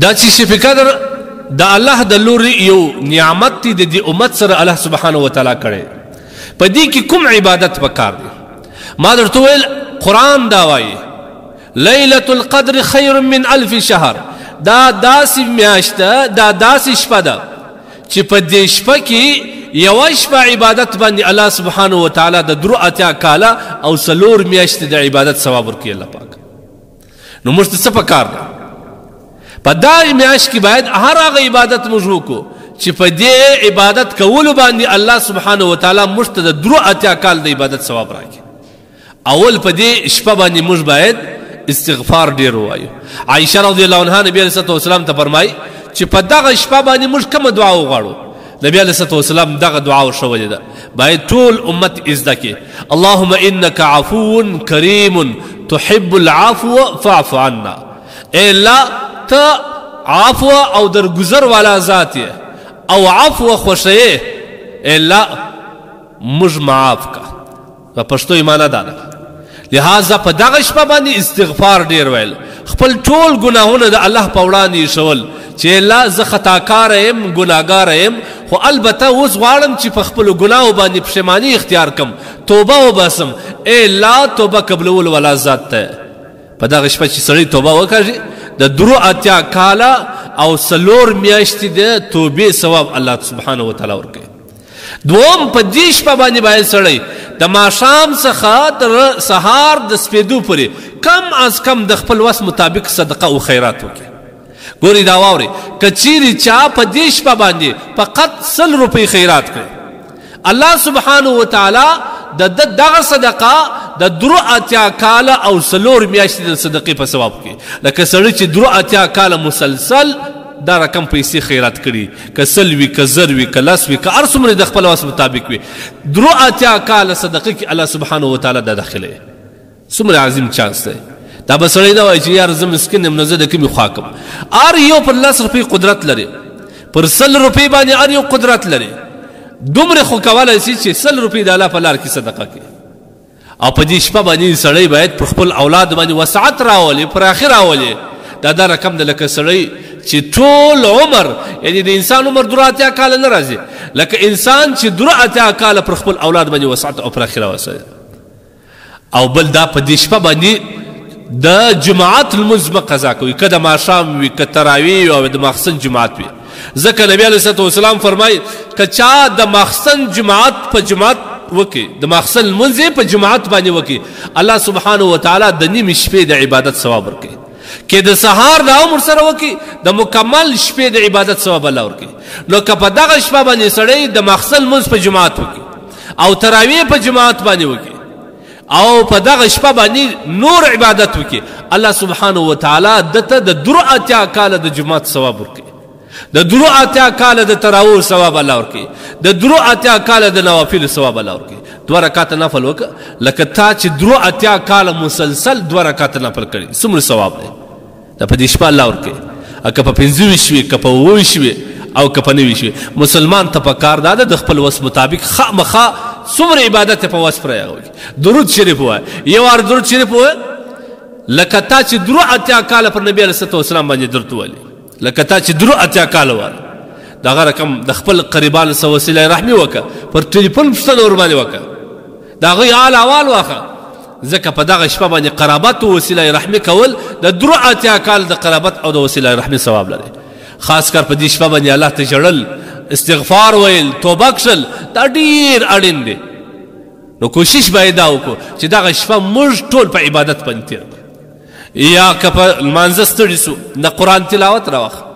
دا چې شفیع قدر د الله د لوري یو نعمت دی د دې امت سره الله سبحانه وتعالی کړی په دې کې کوم عبادت پکار دی ما درته ویل قرآن دا وایي لیلة القدر خیر من الف شهر دا داسې میاشته دا داسې شپه ده چې په دې شپه کې یوه شپه عبادت باندې الله سبحانه وتعالی د درو اتیا کاله او څلور میاشتې د عبادت ثواب ورکوي الله پاک نو موږ ته څه پکار ده په دا میاشت کې باید هر هغه عبادت موږ وکړو چې په دې عبادت کولو باندې الله سبحانه وتعالی موږ ته د درو اتیا کال د عبادت ثواب راکړي اول په دې شپه باندې موږ باید استغفار ډیر وایو عائشه رضی الله عنها نبی علیه الصلاه والسلام ته فرمایي چې په دغه شپه باندې موږ کومه دعا وغواړو نبی علیه الصلاه والسلام دغه دعا ورښولې ده باید ټول امت زده کړي اللهم انک عفو کریم تحب العفو فاعف عنا ای الله ته عفو او درگذر والا ذات یې او عفو خوښوې ای الله موږ معاف کا په پښتو یې معنا دا ده لہذا په دغه شپه باندې استغفار ډیر ویل خپل ټول ګناهونه د الله په وړاندې ایښول چې الله زه خطاکاره یم ګناهګاره یم خو البته اوس غواړم چې په خپلو ګناهو باندې پښیماني اختیار کړم توبه وباسم ای الله توبه قبلول والا ذات ته په دغه شپه چې سړی توبه وکړي د درو اتیا کاله او څلور میاشتې د توبې ثواب الله سبحانه وتعالی ورکوي دوم په دې شپه باندې باید سړی د ماښام څخه تر سهار د سپېدو پورې کم از کم د خپل وس مطابق صدقه او خیرات وکړي ګورې دا واورئ که چیرې چا په دې شپه باندې فقط 100 روپۍ خیرات کړي الله سبحانه وتعالی د دغه صدقه د درو اتیا کاله او څلور میاشتې د صدقې په ثواب کې لکه سړی چې درو اتیا کاله مسلسل دا رقم پیسې خیرات کړي که 100 وي که 10 وي که 10 وي که هر څومره د خپل وس مطابق وي درو اتیا کاله صدقې کې الله سبحانه وتعالی دا داخله څومره عظیم چانس دی دا به سړی نه وایي چې یار زه مسکین یم نو زه د کومې خوا کړم هر یو پر 10 روپۍ قدرت لري پر 100 روپۍ باندې هر یو قدرت لري دومره خو کولی شي چې 100 روپۍ د الله په لار کې صدقه کړي او په دې شپه باندې سړی باید پر خپل اولاد باندې وسعت راولي پراخي راولي دا رقم د لکه سړی چې ټول عمر یعنی د انسان عمر درو اتیا کاله نه راځي لکه انسان چې درو اتیا کاله پر خپل اولاد باندې وسعت او پراخي راوسي او بل دا په دې شپه باندې د جماعت لمونځ مه قضا کوي که د ماښام وي که تراویح او د ماخستن جماعت وي ځکه نبي علیه الصلاه والسلام فرمایي که چا د ماخستن جماعت په جماعت وکړي د ماخستن لمونځ یې په جماعت باندې وکړي الله سبحانه وتعالی د نیمې شپې د عبادت ثواب ورکوي که د سهار د عمر سره وکړي د مکمل شپې د عبادت ثواب الله ورکوي نو که په دغه شپه باندې سړی د ماخستن لمونځ په جماعت وکړي او تراویح په جماعت باندې وکړي او په دغه شپه باندې نور عبادت وکړي الله سبحانه وتعالی دته د درو اتیا کاله د جماعت ثواب ورکوي د درو اتیا کاله د تراویح ثواب الله ورکوي د درو اتیا کاله د نوافل ثواب الله ورکوي 2 رکعاته نفل وکړه لکه تا چې درو اتیا کاله مسلسل 2 رکعاته نفل کړي څومره ثواب دی دا په دې شپه الله ورکوي که په 25 وي که په 29 وي او که په 90 وي مسلمان ته پکار دا ده د خپل وس مطابق خامخا څومره عبادت په وس پرې وکړي درود شریف ووایه یو وار درود شریف ووایه لکه تا چې درو اتیا کاله پر نبي علیه الصلاه والسلام باندې درود وویلې لکه تا چې درو اتیا کاله ووایه دغه رقم د خپل قریبانو سره وسیله رحمي وکړه پر ټلیفون پوښتنه ورباندې وکړه د هغوی حال احوال واخله ځکه په دغه شپه باندې قرابت او وسیله رحمي کول د درو اتیا کال د قرابت او د وسیله رحمي ثواب لري خاص کر په دې شپه باندې الله ته ژړل استغفار ویل توبه کښل دا ډېر اړین دی نو کوشش باید دا وکړو چې دغه شپه موږ ټول په عبادت باندې تېر کړو یا که په لمانځه ستړي سو د قرآن تلاوت راوخه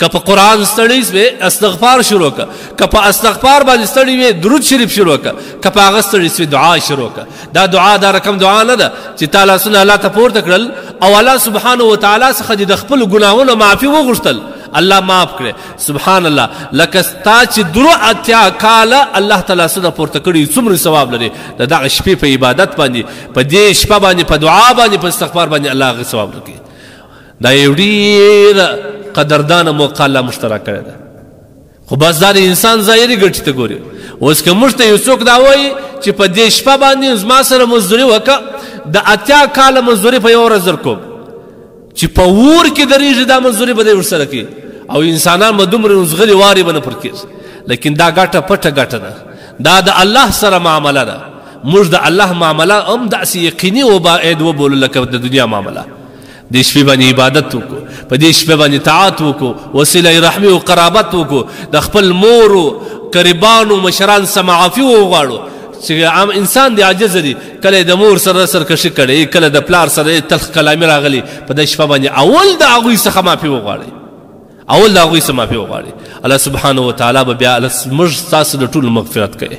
که په قرآن ستړی سوې استغفار شروع کړه که په استغفار باندې ستړی وې درود شریف شروع کړه که په هغه ستړی سوې دعا شروع کړه دا دعا دا رقم دعا نه ده چې تا لاسونه الله ته پورته کړل او الله سبحانه وتعالی څخه د خپلو ګناهونو معافي وغوښتل الله معاف کړي سبحان الله لکه ستا چې درو اتیا کاله الله ته لاسونه پورته کړي څومره ثواب لري د دغه شپې په عبادت باندې په دې شپه باندې په دعا باندې په استغفار باندې الله هغه ثواب لري دا یو ډېره قدردانه موقع الله مشترک کړی ده خو بس دا د انسان ظاهري ګټې ته ګوري اوس که موږ ته یو څوک دا وایي چې په دې شپه باندې زما سره مزدوري وکړه د اتیا کاله مزدوري په یوه ورځ درکوم چې په ور کې درېږي دا منظورې به دی ورسره کوي او انسانان به دومره نوزغلي وارې به نه پر کېږي لیکن دا ګټه پټه ګټه ده دا د الله سره معامله ده موږ د الله معامله هم داسې یقیني وباید وبولو لکه د دنیا معامله دې شپې باندې عبادت وکړو په دې شپې باندې طاعت وکړو وسیله رحمي او قرابت وکړو د خپل مورو قربانو مشران څخه معافي وغواړو چې عام انسان دی عاجز دی کله د مور سره سرکشي کړي کله د پلار سره تلخ کلامي راغلي په دې شپه باندې اول د هغوی څخه معافي وغواړي اول د هغوی څخه معافي وغواړي الله سبحانه وتعالی به بیا موږ ستاسو د ټولو مغفرت کوي